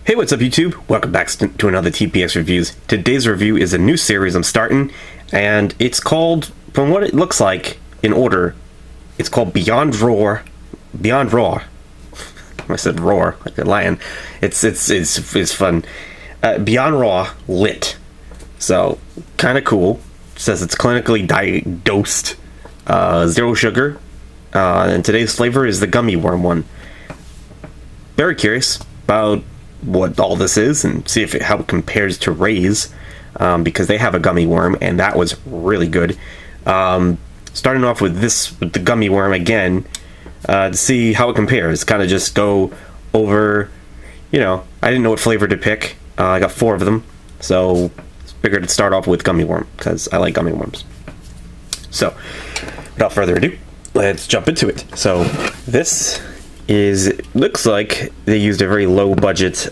Hey, what's up YouTube? Welcome back to another TPX Reviews. Today's review is a new series I'm starting, and it's called, from what it looks like, in order, it's called Beyond Raw. I said roar, like a lion. It's fun. Beyond Raw Lit. So, kind of cool. It says it's clinically dosed, zero sugar, and today's flavor is the gummy worm one. Very curious about what all this is and see how it compares to Ray's, because they have a gummy worm and that was really good. Starting off with the gummy worm again, to see how it compares. Kind of just go over, I didn't know what flavor to pick. I got 4 of them, so figured to start off with gummy worm because I like gummy worms. So without further ado, let's jump into it. So this looks like they used a very low budget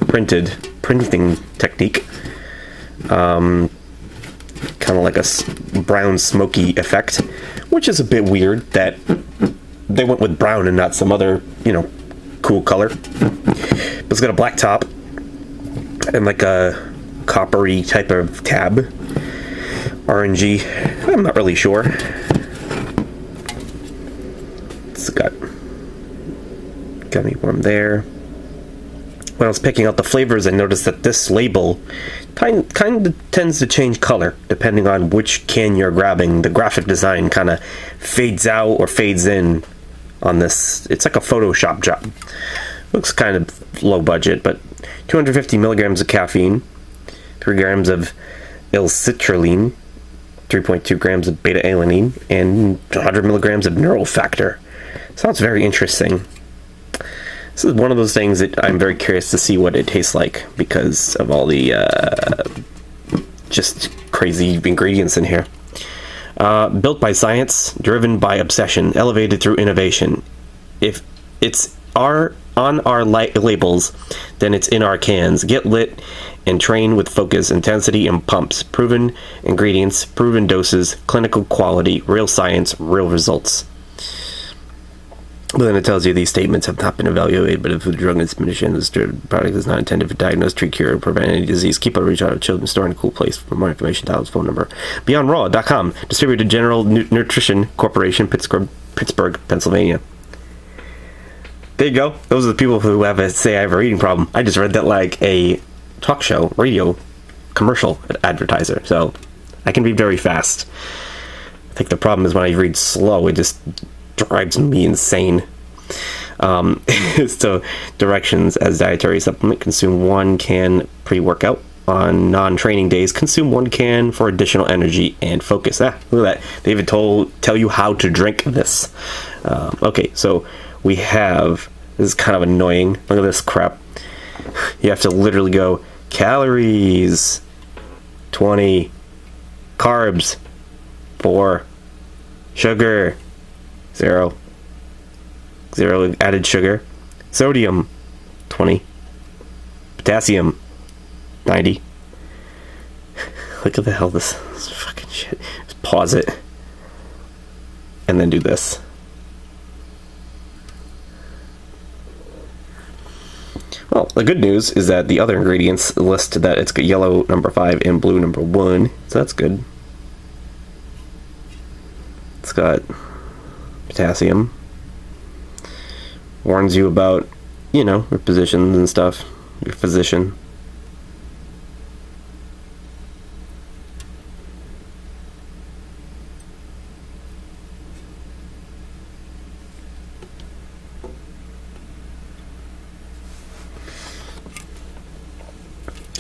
printing technique, kind of like a brown smoky effect, which is a bit weird that they went with brown and not some other cool color. But it's got a black top and like a coppery type of tab, orangey. I'm not really sure. It's got gummy worm there. When I was picking out the flavors, I noticed that this label kind of tends to change color depending on which can you're grabbing. The graphic design kind of fades out or fades in on this. It's like a Photoshop job. Looks kind of low budget, but 250 milligrams of caffeine, 3 grams of L-citrulline, 3.2 grams of beta-alanine, and 100 milligrams of neural factor. Sounds very interesting. This is one of those things that I'm very curious to see what it tastes like because of all the just crazy ingredients in here. Built by science, driven by obsession, elevated through innovation. If it's on our labels, then it's in our cans. Get lit and train with focus, intensity, and pumps. Proven ingredients, proven doses, clinical quality, real science, real results. But then it tells you these statements have not been evaluated, but if the drug administration, this product is not intended for diagnose, treat, cure, or prevent any disease, keep out of reach out of children, store in a cool place. For more information, dial his phone number. BeyondRaw.com, distributed General Nutrition Corporation, Pittsburgh, Pennsylvania. There you go. Those are the people who say I have a reading problem. I just read that like a talk show, radio, commercial advertiser. So I can read very fast. I think the problem is when I read slow, it just drives me insane. So directions: as dietary supplement, consume 1 can pre-workout. On non-training days, consume 1 can for additional energy and focus. Look at that. They even tell you how to drink this. Okay, so we have, this is kind of annoying. Look at this crap. You have to literally go calories 20, carbs 4, sugar 0 added sugar, sodium 20, potassium 90. Look at the hell this fucking shit. Just pause it and then do this. Well, the good news is that the other ingredients list that it's got yellow number 5 and blue number 1, so that's good. It's got potassium, warns you about, your positions and stuff, your physician.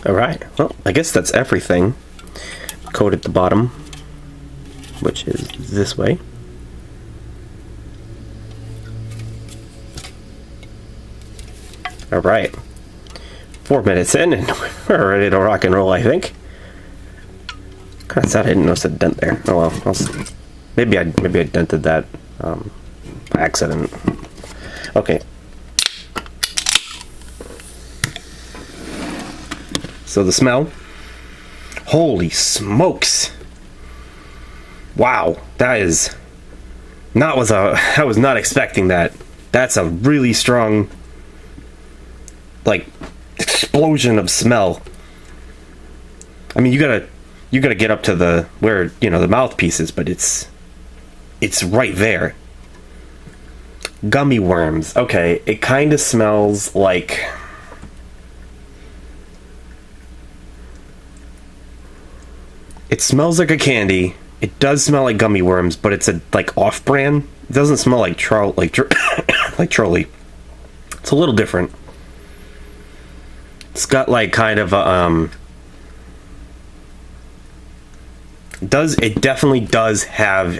Alright, well, I guess that's everything. Code at the bottom, which is this way. Alright, 4 minutes in and we're ready to rock and roll, I think. Kinda sad I didn't notice a dent there. Oh well, maybe I dented that by accident. Okay. So the smell, holy smokes! Wow, I was not expecting that. That's a really strong like explosion of smell. I mean, you gotta get up to the where the mouthpiece is, but it's right there. Gummy worms. Okay, it kind of smells like a candy. It does smell like gummy worms, but it's a like off-brand. It doesn't smell like like Trolley. It's a little different. It's got like kind of a it definitely does have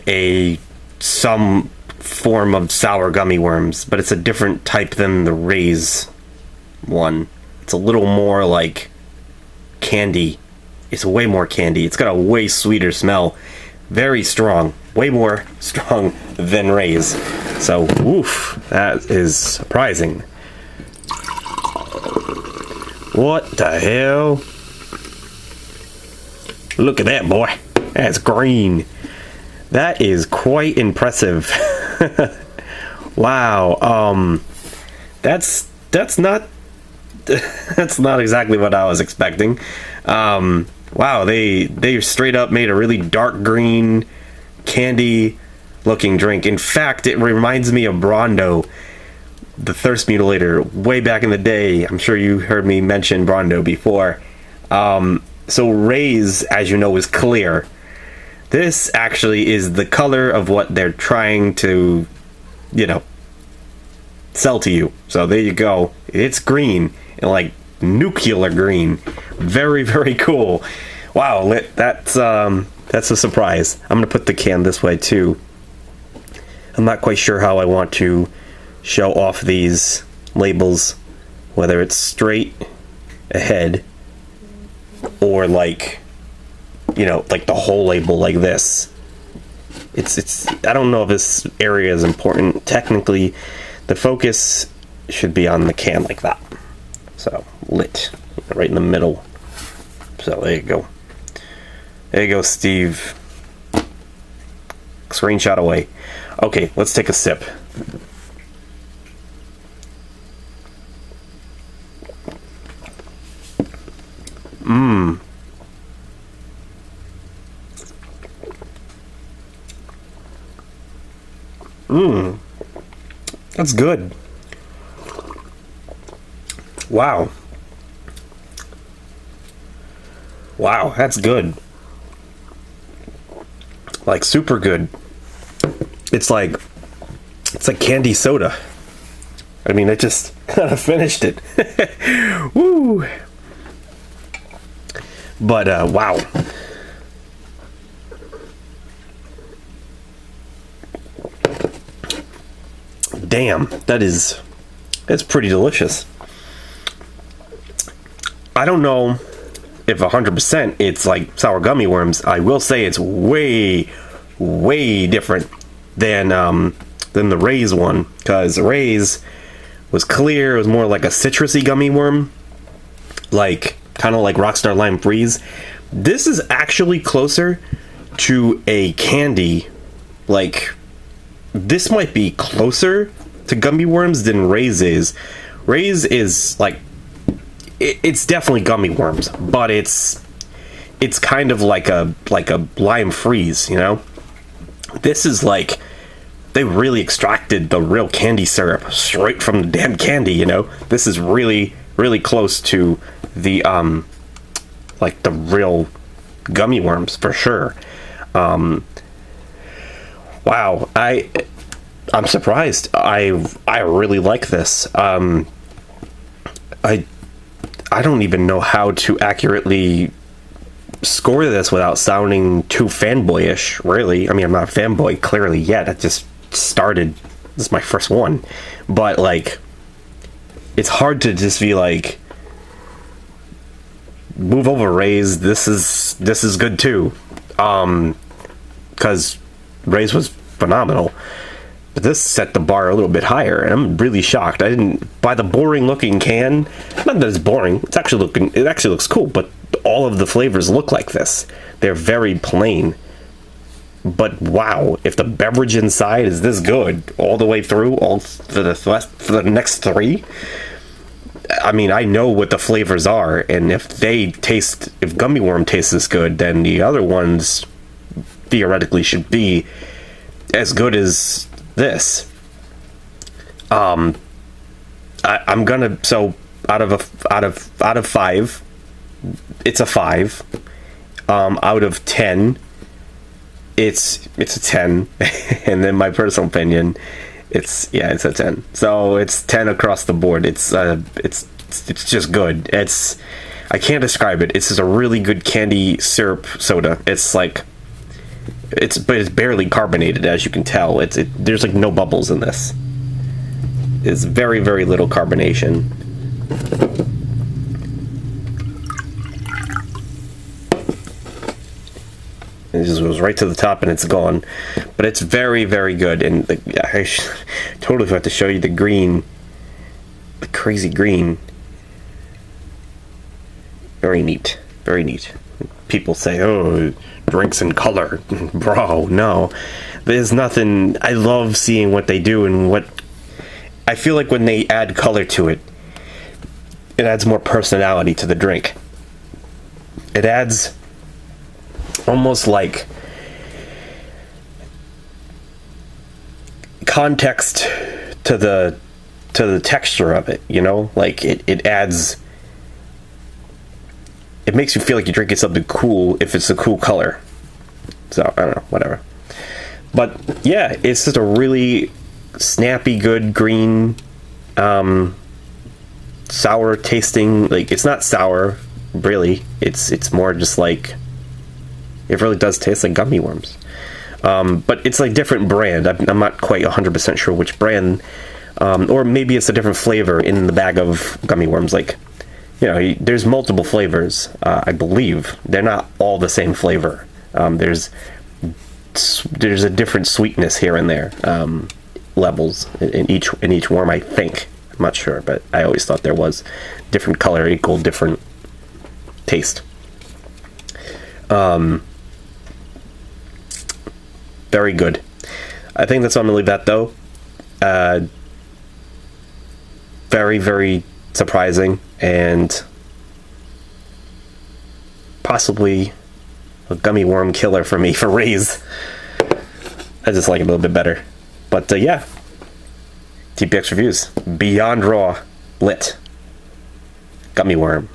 some form of sour gummy worms, but it's a different type than the Ray's one. It's a little more like candy. It's way more candy. It's got a way sweeter smell. Very strong. Way more strong than Ray's. So, woof, that is surprising. What the hell? Look at that, boy. That's green. That is quite impressive. Wow. That's not that's not exactly what I was expecting. Wow, they straight up made a really dark green candy looking drink. In fact, it reminds me of Brondo, the Thirst Mutilator, way back in the day. I'm sure you heard me mention Brondo before. So Ray's, as you know, is clear. This actually is the color of what they're trying to, sell to you. So there you go. It's green, and like nuclear green. Very, very cool. Wow, that's a surprise. I'm gonna put the can this way too. I'm not quite sure how I want to show off these labels, whether it's straight ahead or like the whole label like this. It's I don't know if this area is important. Technically, the focus should be on the can like that. So, lit. Right in the middle. So, there you go. There you go, Steve. Screenshot away. Okay, let's take a sip. Mmm. Mmm. That's good. Wow. Wow, that's good. Like super good. It's like candy soda. I mean, I just kind of finished it. Woo. But wow. Damn, that's pretty delicious. I don't know if 100% it's like sour gummy worms. I will say it's way, way different than the Ray's one, because Ray's was clear. It was more like a citrusy gummy worm, like kind of like Rockstar Lime Freeze. This is actually closer to a candy. Like, this might be closer to gummy worms than Ray's is. Ray's is like, it's definitely gummy worms, but it's kind of like a lime freeze, This is like, they really extracted the real candy syrup straight from the damn candy, This is really, really close to the like the real gummy worms for sure. Wow, I'm surprised. I really like this. I don't even know how to accurately score this without sounding too fanboyish, really. I mean, I'm not a fanboy clearly yet. I just started. This is my first one. But like, it's hard to just be like, move over, Ray's. This is good too. Because Ray's was phenomenal. But this set the bar a little bit higher, and I'm really shocked. I didn't, by the boring looking can, not that it's boring, it actually looks cool, but all of the flavors look like this. They're very plain. But wow, if the beverage inside is this good all the way through, all for the next three, I mean, I know what the flavors are, and if gummy worm tastes this good, then the other ones theoretically should be as good as this. I'm gonna, so out of 5, it's a 5. Out of 10, it's a 10. And then my personal opinion, it's a 10. So it's 10 across the board. It's just good. I can't describe it. It's just a really good candy syrup soda. It's like, but it's barely carbonated, as you can tell. There's like no bubbles in this. It's very, very little carbonation. It just goes right to the top and it's gone. But it's very, very good. And I totally forgot to show you the green. The crazy green. Very neat. Very neat. People say, oh, drinks in color. Bro, no. There's nothing. I love seeing what they do, and what I feel like when they add color to it, it adds more personality to the drink. It adds almost like context to the texture of it, you know? Like it adds, it makes you feel like you're drinking something cool if it's a cool color. So I don't know, whatever. But yeah, it's just a really snappy, good green, sour tasting. Like, it's not sour, really. It's more just like, it really does taste like gummy worms. But it's like different brand. I'm not quite 100% sure which brand, or maybe it's a different flavor in the bag of gummy worms. Like, you know, there's multiple flavors. I believe they're not all the same flavor. There's a different sweetness here and there, levels in each worm, I think. I'm not sure, but I always thought there was different color equal different taste. Very good. I think that's all I'm gonna leave that, though. Very, very surprising, and possibly a gummy worm killer for me for Ray's. I just like it a little bit better. But yeah, TPX reviews. Beyond Raw, lit. Gummy worm.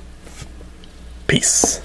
Peace.